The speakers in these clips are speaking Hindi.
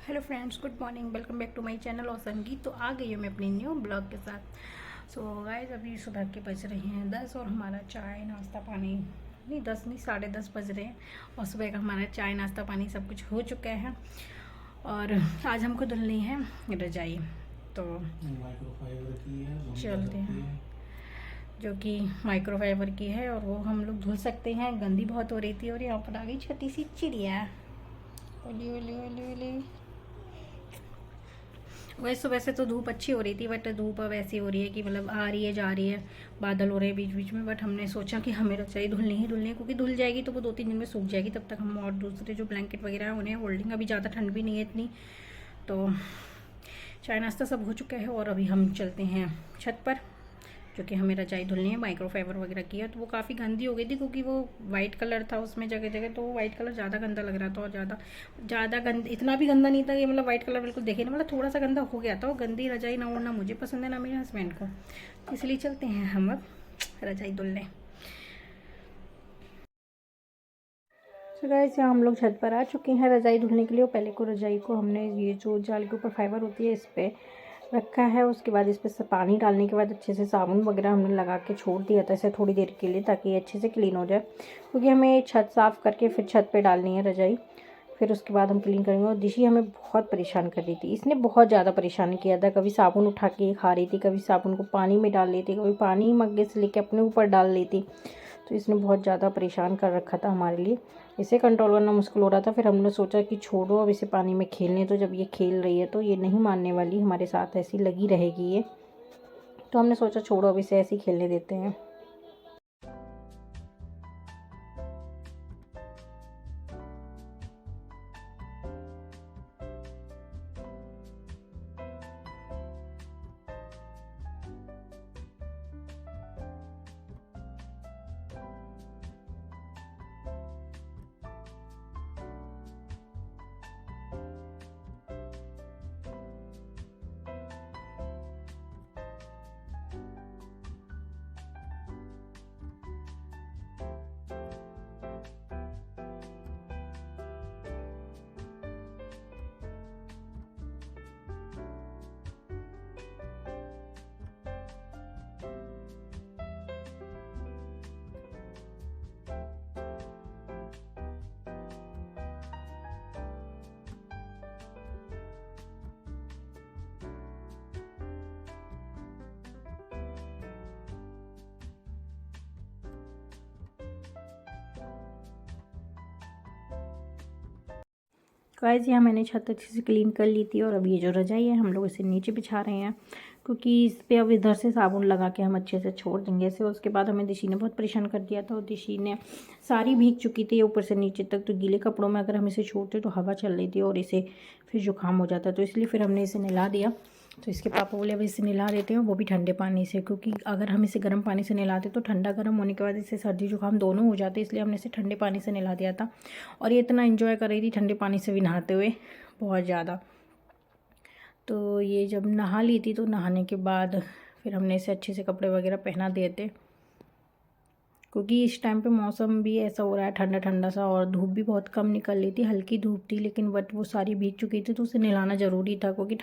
Hello friends, good morning. Welcome back to my channel और संगीत। तो आ गई हूँ मैं अपनी न्यू ब्लॉग के साथ। सो गाइस, अभी सुबह के बज रहे हैं 10 और हमारा चाय नाश्ता पानी नहीं, 10 नहीं 10:30 बज रहे हैं। और सुबह का हमारा चाय नाश्ता पानी सब कुछ हो चुका है। और आज हमको धुलनी है रजाई, तो माइक्रोफाइबर की है, चलते हैं, जो कि माइक्रोफाइबर की है और वो हम लोग धुल सकते हैं। गंदी बहुत हो रही थी और यहाँ पर आ गई छोटी सी चिड़िया। ओली ओली ओली ओली। वैसे वैसे तो धूप अच्छी हो रही थी, बट धूप अब ऐसी हो रही है कि मतलब आ रही है जा रही है, बादल हो रहे हैं बीच बीच में। बट हमने सोचा कि हमें रजाई धुलनी ही धुलनी है, क्योंकि धुल जाएगी तो वो 2-3 दिन में सूख जाएगी। तब तक हम और दूसरे जो ब्लैंकेट वगैरह हैं उन्हें होल्डिंग, अभी ज़्यादा ठंड भी नहीं है इतनी। तो चाय नाश्ता सब हो चुका है और अभी हम चलते हैं छत पर, जो कि हमें रजाई धुलनी है। माइक्रोफाइबर वगैरह की है, तो वो काफ़ी गंदी हो गई थी क्योंकि वो वाइट कलर था उसमें जगह जगह, तो वो वाइट कलर ज़्यादा गंदा लग रहा था। और ज़्यादा ज़्यादा गंदा, इतना भी गंदा नहीं था कि मतलब वाइट कलर बिल्कुल देखे ना, मतलब थोड़ा सा गंदा हो गया था। वो गंदी रजाई ना ओढ़ना मुझे पसंद है ना मेरे हस्बैंड को, तो इसलिए चलते हैं हम अब रजाई धुलने। तो गाइस, यहाँ हम लोग छत पर आ चुके हैं रजाई धुलने के लिए। पहले को रजाई को हमने ये जो जाल के ऊपर फाइबर होती है इस पर रखा है। उसके बाद इस पर से पानी डालने के बाद अच्छे से साबुन वगैरह हमने लगा के छोड़ दिया था इसे थोड़ी देर के लिए, ताकि ये अच्छे से क्लीन हो जाए। क्योंकि हमें छत साफ़ करके फिर छत पे डालनी है रजाई, फिर उसके बाद हम क्लीन करेंगे। और दिशी हमें बहुत परेशान कर रही थी, इसने बहुत ज़्यादा परेशान किया था। कभी साबुन उठा के खा रही थी, कभी साबुन को पानी में डाल लेती, कभी पानी मग्गे से लेके अपने ऊपर डाल लेती। तो इसने बहुत ज़्यादा परेशान कर रखा था हमारे लिए, इसे कंट्रोल करना मुश्किल हो रहा था। फिर हमने सोचा कि छोड़ो अब इसे पानी में खेलने, तो जब ये खेल रही है तो ये नहीं मानने वाली, हमारे साथ ऐसी लगी रहेगी ये। तो हमने सोचा छोड़ो अब इसे ऐसे ही खेलने देते हैं। गाइस, यहाँ मैंने छत अच्छे से क्लीन कर ली थी और अब ये जो रजाई है हम लोग इसे नीचे बिछा रहे हैं, क्योंकि इस पर अब इधर से साबुन लगा के हम अच्छे से छोड़ देंगे इसे। उसके बाद हमें दिशी ने बहुत परेशान कर दिया था और दिशी ने सारी भीग चुकी थी ऊपर से नीचे तक। तो गीले कपड़ों में अगर हम इसे छोड़ते तो हवा चल रही थी और इसे फिर जुकाम हो जाता, तो इसलिए फिर हमने इसे नहला दिया। तो इसके पापा बोले अब इसे नहला देते हैं, वो भी ठंडे पानी से, क्योंकि अगर हम इसे गर्म पानी से नहलाते तो ठंडा गर्म होने के बाद इसे सर्दी जुकाम दोनों हो जाते, इसलिए हमने इसे ठंडे पानी से नहला दिया था। और ये इतना एंजॉय कर रही थी ठंडे पानी से भी नहाते हुए, बहुत ज़्यादा। तो ये जब नहा ली थी तो नहाने के बाद फिर हमने इसे अच्छे से कपड़े वगैरह पहना दिए थे, क्योंकि इस टाइम पे मौसम भी ऐसा हो रहा है ठंडा ठंडा सा, और धूप भी बहुत कम निकल रही थी, हल्की धूप थी लेकिन बट वो सारी भीग चुकी थी, तो उसे नहलाना ज़रूरी था। क्योंकि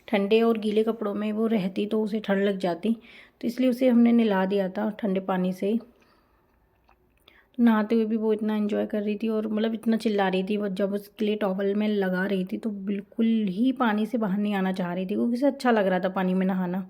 ठंडे और गीले कपड़ों में वो रहती तो उसे ठंड लग जाती, तो इसलिए उसे हमने नहला दिया था ठंडे पानी से ही। नहाते हुए भी वो इतना एंजॉय कर रही थी और मतलब इतना चिल्ला रही थी, वो जब उसके लिए टॉवल में लगा रही थी तो बिल्कुल ही पानी से बाहर नहीं आना चाह रही थी, क्योंकि उसे अच्छा लग रहा था पानी में नहाना।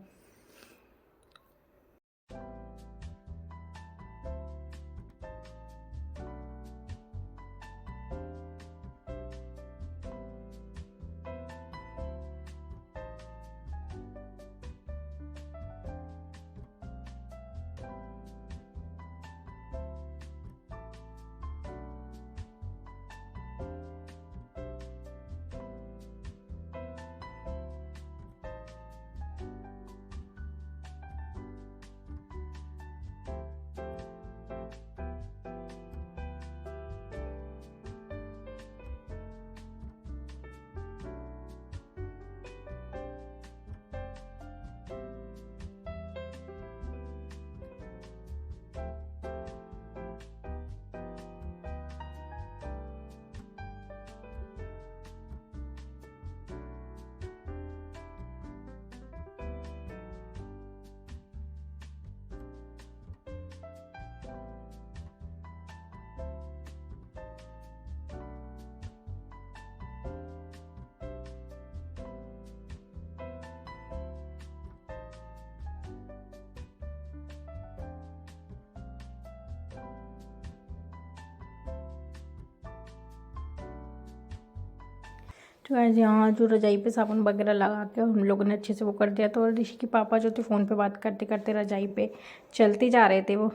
तो ऐसे यहाँ जो रजाई पे साबुन वगैरह लगा के हम लोगों ने अच्छे से वो कर दिया था। और ऋषि के पापा जो थे फ़ोन पे बात करते करते रजाई पे चलते जा रहे थे वो।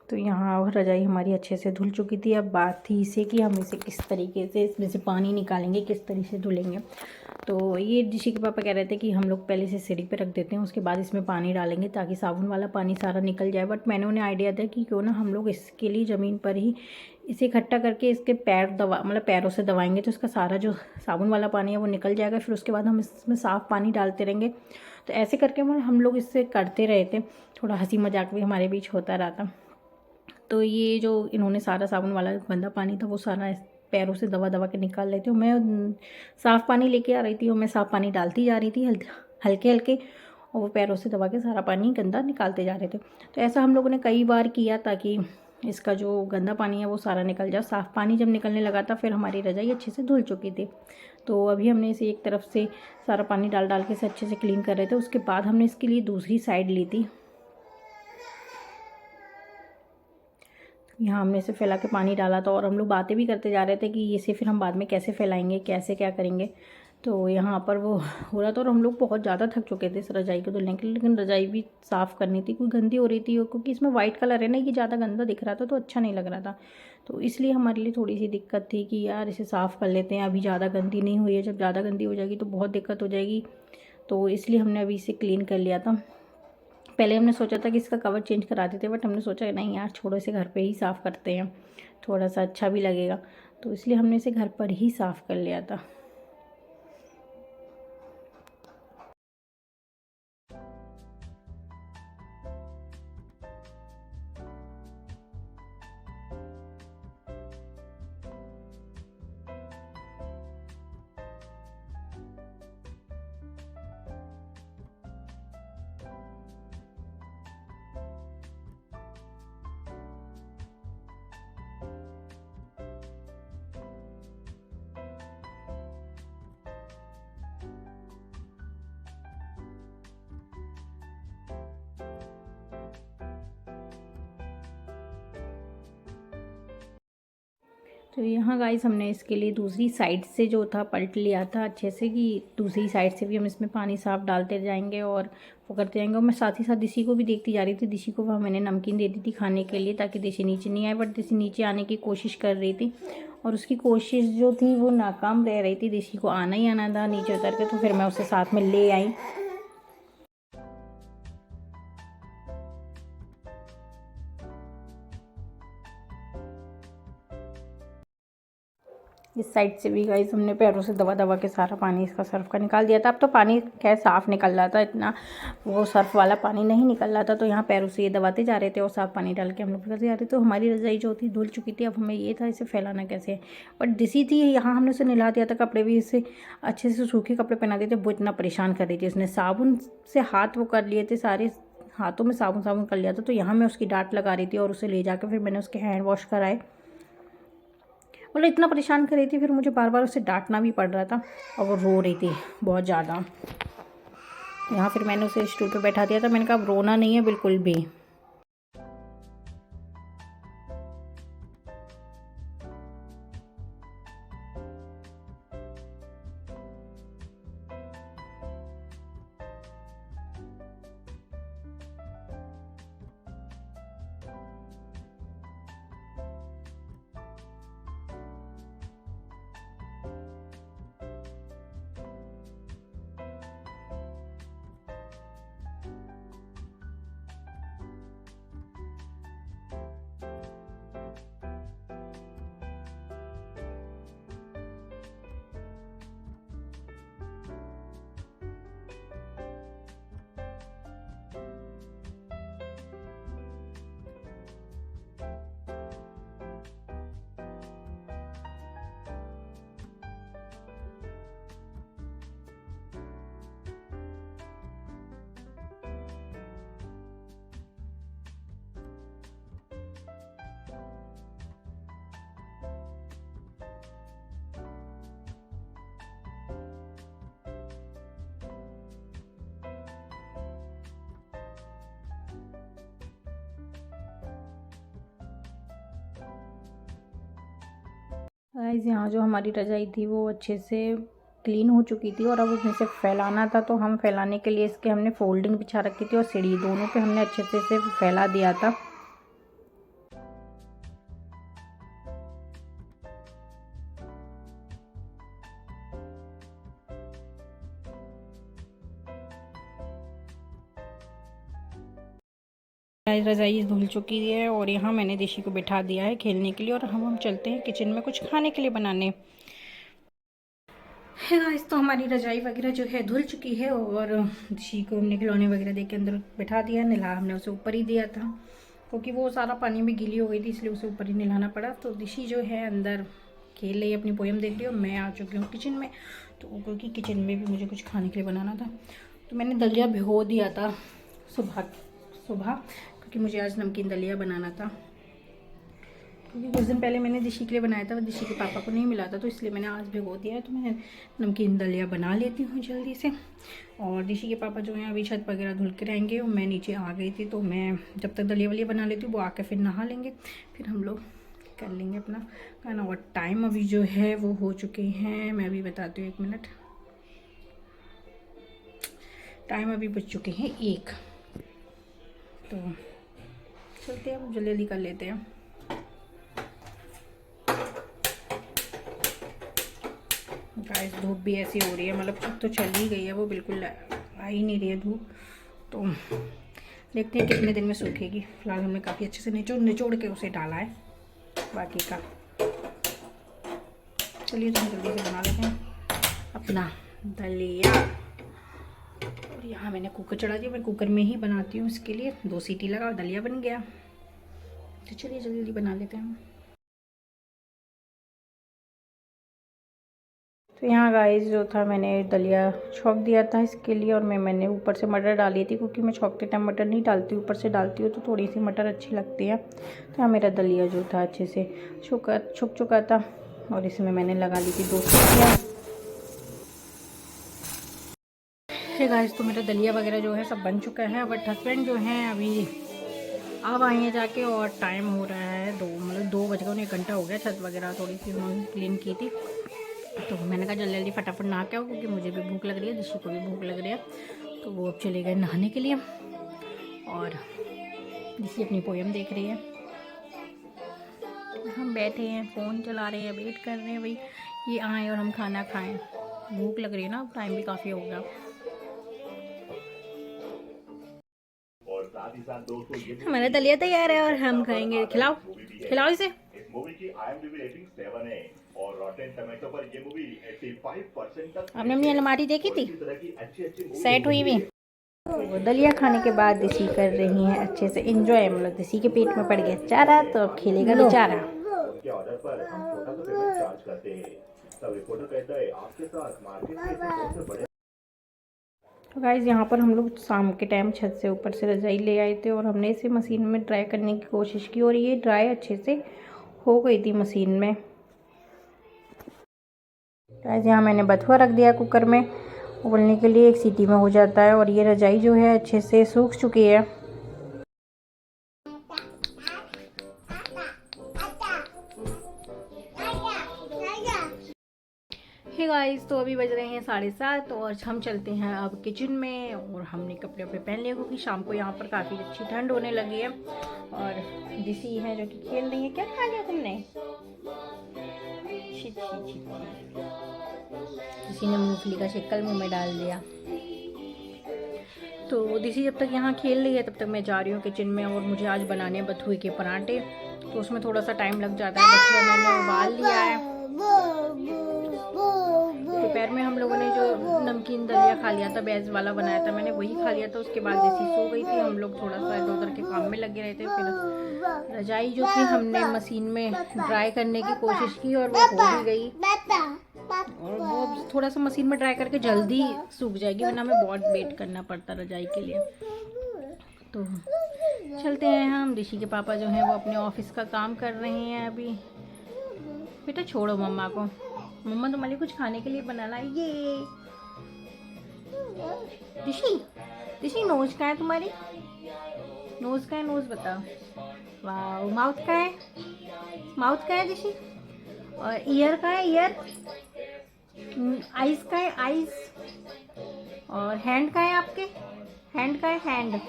तो यहाँ रजाई हमारी अच्छे से धुल चुकी थी। अब बात थी इसे कि हम इसे किस तरीके से इसमें से पानी निकालेंगे, किस तरीके से धुलेंगे। तो ये ऋषि के पापा कह रहे थे कि हम लोग पहले से सीढ़ी पे रख देते हैं, उसके बाद इसमें पानी डालेंगे ताकि साबुन वाला पानी सारा निकल जाए। बट मैंने उन्हें आइडिया दिया कि क्यों ना हम लोग इसके लिए ज़मीन पर ही इसे इकट्ठा करके इसके पैरों से दबाएंगे तो इसका सारा जो साबुन वाला पानी है वो निकल जाएगा। फिर उसके बाद हम इसमें साफ़ पानी डालते रहेंगे। तो ऐसे करके हम लोग इससे करते रहे थे, थोड़ा हंसी मजाक भी हमारे बीच होता रहा था। तो ये जो इन्होंने सारा साबुन वाला गंदा पानी था वो सारा पैरों से दबा दबा के निकाल रहे थे। और मैं साफ़ पानी लेके आ रही थी और मैं साफ़ पानी डालती जा रही थी हल्के हल्के, और वो पैरों से दबा के सारा पानी गंदा निकालते जा रहे थे। तो ऐसा हम लोगों ने कई बार किया ताकि इसका जो गंदा पानी है वो सारा निकल जाए। साफ़ पानी जब निकलने लगा था फिर हमारी रजाई अच्छे से धुल चुकी थी। तो अभी हमने इसे एक तरफ से सारा पानी डाल डाल के इसे अच्छे से क्लीन कर रहे थे। उसके बाद हमने इसके लिए दूसरी साइड ली थी। यहाँ हमने इसे फैला के पानी डाला था और हम लोग बातें भी करते जा रहे थे कि इसे फिर हम बाद में कैसे फैलाएंगे, कैसे क्या करेंगे। तो यहाँ पर वो हो रहा था और हम लोग बहुत ज़्यादा थक चुके थे इस रजाई को धुलने के लिए। लेकिन रजाई भी साफ़ करनी थी, कोई गंदी हो रही थी क्योंकि इसमें वाइट कलर है ना, ये ज़्यादा गंदा दिख रहा था तो अच्छा नहीं लग रहा था। तो इसलिए हमारे लिए थोड़ी सी दिक्कत थी कि यार इसे साफ़ कर लेते हैं, अभी ज़्यादा गंदी नहीं हुई है, जब ज़्यादा गंदी हो जाएगी तो बहुत दिक्कत हो जाएगी। तो इसलिए हमने अभी इसे क्लीन कर लिया था। पहले हमने सोचा था कि इसका कवर चेंज करा देते, बट हमने सोचा नहीं यार छोड़ो, इसे घर पे ही साफ़ करते हैं, थोड़ा सा अच्छा भी लगेगा। तो इसलिए हमने इसे घर पर ही साफ़ कर लिया था। तो यहाँ गाइस हमने इसके लिए दूसरी साइड से जो था पलट लिया था अच्छे से कि दूसरी साइड से भी हम इसमें पानी साफ डालते जाएंगे और वो करते जाएंगे। और मैं साथ ही साथ दिशी को भी देखती जा रही थी। दिशी को वह मैंने नमकीन दे दी थी खाने के लिए ताकि दिशी नीचे नहीं आए, बट दिशी नीचे आने की कोशिश कर रही थी और उसकी कोशिश जो थी वो नाकाम रह रही थी। दिशी को आना ही आना था नीचे उतर के, तो फिर मैं उसे साथ में ले आई। इस साइड से भी गाइस हमने पैरों से दबा दबा के सारा पानी इसका सर्फ का निकाल दिया था। अब तो पानी खैर साफ़ निकल रहा था, इतना वो सर्फ वाला पानी नहीं निकल रहा था। तो यहाँ पैरों से ये दबाते जा रहे थे और साफ़ पानी डाल के हम लोग करते जा रहे थे। तो हमारी रजाई जो थी धुल चुकी थी। अब हमें ये था इसे फैलाना कैसे है। बट दिसी थी यहाँ, हमने उसे नहला दिया था, कपड़े भी इसे अच्छे से सूखे कपड़े पहना दिए थे। वो इतना परेशान कर रही थी, उसने साबुन से हाथ वो कर लिए थे, सारे हाथों में साबुन कर लिया था। तो यहाँ मैं उसकी डांट लगा रही थी और उसे ले जाकर फिर मैंने उसके हैंड वॉश कराए। मतलब इतना परेशान कर रही थी, फिर मुझे बार बार उसे डांटना भी पड़ रहा था और वो रो रही थी बहुत ज़्यादा। यहाँ फिर मैंने उसे स्टूल पे बैठा दिया था। मैंने कहा अब रोना नहीं है बिल्कुल भी। गाइस यहाँ जो हमारी रज़ाई थी वो अच्छे से क्लीन हो चुकी थी और अब उसमें से फैलाना था, तो हम फैलाने के लिए इसके हमने फोल्डिंग बिछा रखी थी और सीढ़ी दोनों पे हमने अच्छे से इसे फैला दिया था। रज़ाई धुल चुकी है और यहाँ मैंने दिशी को बिठा दिया है खेलने के लिए और हम चलते हैं किचन में कुछ खाने के लिए बनाने। है गाइस, तो हमारी रज़ाई वगैरह जो है धुल चुकी है और दिशी को हमने खिलौने वगैरह दे के अंदर बिठा दिया। नहला हमने उसे ऊपर ही दिया था क्योंकि वो सारा पानी में गीली हो गई थी, इसलिए उसे ऊपर ही नहलाना पड़ा। तो दिशी जो है अंदर खेल रही है, अपनी पोयम देख रही है और मैं आ चुकी हूँ किचन में। तो क्योंकि किचन में भी मुझे कुछ खाने के लिए बनाना था, तो मैंने दलिया भिगो दिया था सुबह क्योंकि मुझे आज नमकीन दलिया बनाना था। क्योंकि कुछ दिन पहले मैंने दिशी के लिए बनाया था, दिशी के पापा को नहीं मिला था, तो इसलिए मैंने आज भिगो दिया है। तो मैं नमकीन दलिया बना लेती हूँ जल्दी से। और दिशी के पापा जो हैं अभी छत वगैरह धुल के रहेंगे और मैं नीचे आ गई थी, तो मैं जब तक दलिया वलिया बना लेती हूँ वो आके फिर नहा लेंगे, फिर हम लोग कर लेंगे अपना खाना। और टाइम अभी जो है वो हो चुके हैं, मैं अभी बताती हूँ 1 मिनट। टाइम अभी बज चुके हैं 1, तो चलते हैं, जल्दी जल्दी कर लेते हैं। गाइस धूप भी ऐसी हो रही है, मतलब अब तो चल ही गई है, वो बिल्कुल आ ही नहीं रही है धूप। तो देखते हैं कितने दिन में सूखेगी। फिलहाल हमने काफ़ी अच्छे से निचोड़ के उसे डाला है बाकी का। चलिए तो हम जल्दी से बना लेते हैं अपना दलिया। और यहाँ मैंने कुकर चढ़ा दिया, मैं कुकर में ही बनाती हूँ, इसके लिए 2 सीटी लगा और दलिया बन गया। तो चलिए जल्दी जल्दी बना लेते हैं। तो यहाँ गाइस जो था मैंने दलिया छौंक दिया था इसके लिए, और मैंने ऊपर से मटर डाली थी क्योंकि मैं छौंकते टाइम मटर नहीं डालती, ऊपर से डालती हूँ तो थोड़ी सी मटर अच्छी लगती है। तो यहाँ मेरा दलिया जो था अच्छे से छुक चुका था और इसमें मैंने लगा ली थी 2 सीटियाँ। है गाइस, तो मेरा दलिया वगैरह जो है सब बन चुका है, बट हस्बैंड जो हैं अभी अब आए हैं जाके, और टाइम हो रहा है 2 बज गए, 1 घंटा हो गया। छत वगैरह थोड़ी सी उन्होंने क्लीन की थी, तो मैंने कहा जल्दी जल्दी फटाफट नहा के आओ क्योंकि मुझे भी भूख लग रही है, दिशी को भी भूख लग रही है। तो वो अब चले गए नहाने के लिए और दिशी अपनी पोयम देख रही है। हम बैठे हैं, फ़ोन चला रहे हैं, वेट कर रहे हैं भाई ये आए और हम खाना खाएं। भूख लग रही है ना, टाइम भी काफ़ी हो गया। हमारा दलिया तैयार है और हम खाएंगे। खिलाओ खिलाओ इसे। इस मूवी की IMDb रेटिंग 7 है और रॉटेन टोमेटो पर ये मूवी 85% तक। आपने अपनी अलमारी देखी थी सेट हुई हुई? वो दलिया खाने के बाद दिशी कर रही हैं अच्छे से एंजॉय, मतलब दिशी के पेट में पड़ गया चारा, तो अब खेलेगा बेचारा। उनके ऑर्डर पर हम छोटा सा पेमेंट चार्ज करते हैं। सब रिपोर्टर कहता है आपके साथ मार्केट में सबसे बड़े। तो गाइज़ यहाँ पर हम लोग शाम के टाइम छत से ऊपर से रजाई ले आए थे और हमने इसे मशीन में ड्राई करने की कोशिश की और ये ड्राई अच्छे से हो गई थी मशीन में। गाइज़ यहाँ मैंने बथुआ रख दिया कुकर में उबलने के लिए, 1 सीटी में हो जाता है और ये रजाई जो है अच्छे से सूख चुकी है। हे गाइस, तो अभी बज रहे हैं 7:30 और हम चलते हैं अब किचन में और हमने कपड़े वपड़े पहन लिए क्योंकि शाम को यहाँ पर काफ़ी अच्छी ठंड होने लगी है। और दिशी है जो कि खेल रही है। क्या खा लिया तुमने? दिशी ने मूंगफली का शिक्कल मुंह में डाल दिया। तो दिशी जब तक यहाँ खेल रही है तब तक मैं जा रही हूँ किचन में और मुझे आज बनाने हैं बथुए के पराठे, तो उसमें थोड़ा सा टाइम लग जाता है। बथुआ मैंने उबाल लिया है। दोपहर में हम लोगों ने जो नमकीन दलिया खा लिया था, बेज वाला बनाया था मैंने, वही खा लिया था। उसके बाद दिशी सो गई थी, हम लोग थोड़ा सा इधर उधर के काम में लगे रहे थे। फिर रजाई जो थी हमने मशीन में ड्राई करने की कोशिश की और वो हो भी गई, और वो थोड़ा सा मशीन में ड्राई करके जल्दी सूख जाएगी, वरना हमें बहुत वेट करना पड़ता रजाई के लिए। तो चलते हैं हम। दिशी के पापा जो हैं वो अपने ऑफिस का काम कर रहे हैं अभी। बेटा छोड़ो मम्मा को, मम्मा तुम्हारे लिए कुछ खाने के लिए बना लाई। ये दिशी नोज का है तुम्हारी? नोज का है? नोज बताओ। वाह, माउथ का है? माउथ का है दिशी? और ईयर का है ईयर, आइस का है आइस, और हैंड का है आपके, हैंड का है हैंड,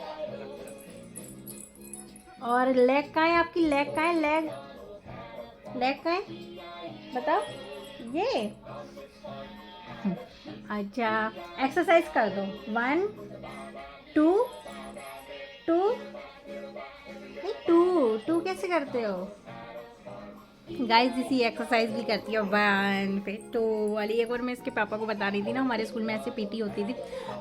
और लेग का है आपकी, लेग का है लेग, लेग का है, बताओ ये। अच्छा एक्सरसाइज कर दो, 1 2 2, नहीं 2 2 कैसे करते हो गाइस। इसी एक्सरसाइज भी करती है 1 फिर 2 वाली। एक बार मैं इसके पापा को बता रही थी ना, हमारे स्कूल में ऐसे पीटी होती थी,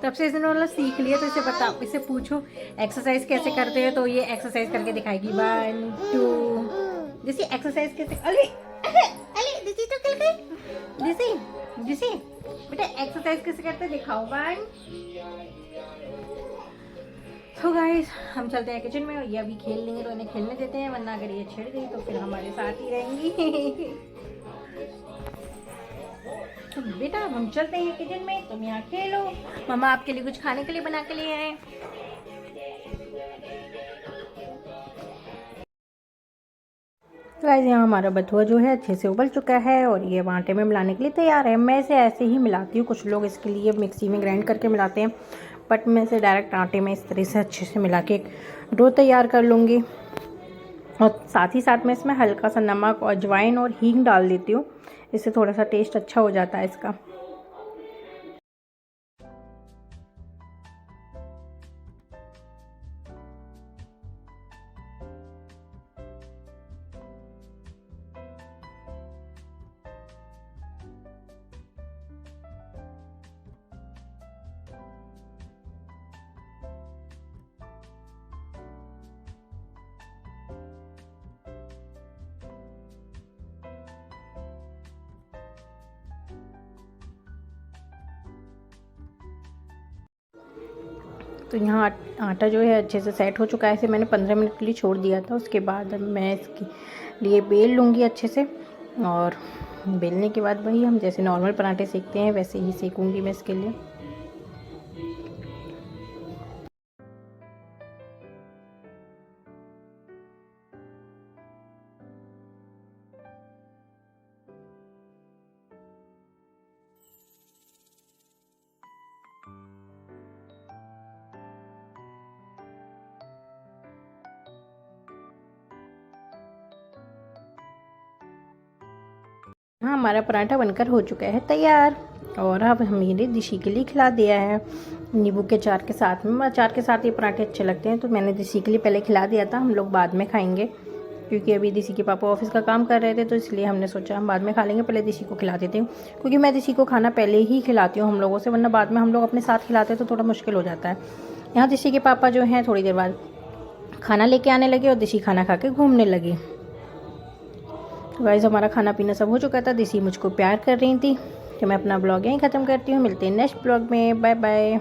तब से इसने वाला सीख लिया। तो इसे बता, इसे पूछो एक्सरसाइज कैसे करते हैं, तो ये एक्सरसाइज करके दिखाएगी 1 2। जैसे एक्सरसाइज कैसे, अरे अरे दिसी तो खेल गई, दिसी दिसी बेटा एक्सरसाइज कैसे करते दिखाओ 1। तो गाइस हम चलते हैं किचन में, और ये अभी खेल लेंगे तो इन्हें खेलने देते हैं, वरना अगर ये छिड़ गई तो फिर हमारे साथ ही रहेंगी। तो बेटा हम चलते हैं किचन में, तुम यहाँ खेलो, मम्मा आपके लिए कुछ खाने के लिए बना के लिए आए। गाइस यहाँ हमारा बथुआ जो है अच्छे से उबल चुका है, और ये आटे में मिलाने के लिए तैयार है। मैं इसे ऐसे ही मिलाती हूँ, कुछ लोग इसके लिए मिक्सी में ग्राइंड करके मिलाते हैं, बट मैं इसे डायरेक्ट आटे में इस तरह से अच्छे से मिला के डो तैयार कर लूँगी। और साथ ही साथ मैं इसमें हल्का सा नमक और अजवाइन और हींग डाल देती हूँ, इससे थोड़ा सा टेस्ट अच्छा हो जाता है इसका। तो यहाँ आटा जो है अच्छे से सेट हो चुका है, इसे मैंने 15 मिनट के लिए छोड़ दिया था। उसके बाद मैं इसके लिए बेल लूँगी अच्छे से, और बेलने के बाद वही हम जैसे नॉर्मल पराठे सेकते हैं वैसे ही सेकूँगी मैं इसके लिए। हाँ हमारा पराठा बनकर हो चुका है तैयार, और अब मेरे दिशी के लिए खिला दिया है नींबू के अचार के साथ में। अचार के साथ ये पराठे अच्छे लगते हैं, तो मैंने दिशी के लिए पहले खिला दिया था, हम लोग बाद में खाएंगे, क्योंकि अभी दिशी के पापा ऑफिस का काम कर रहे थे, तो इसलिए हमने सोचा हम बाद में खा लेंगे, पहले दिशी को खिला देते हूँ, क्योंकि मैं दिशी को खाना पहले ही खिलाती हूँ हम लोगों से, वरना बाद में हम लोग अपने साथ खिलाते हैं तो थोड़ा मुश्किल हो जाता है। यहाँ दिशी के पापा जो हैं थोड़ी देर बाद खाना लेके आने लगे, और दिशी खाना खा के घूमने लगी। तो गाइस हमारा खाना पीना सब हो चुका था, दिशी मुझको प्यार कर रही थी। तो मैं अपना ब्लॉग यहीं ख़त्म करती हूँ, मिलते हैं नेक्स्ट ब्लॉग में, बाय बाय।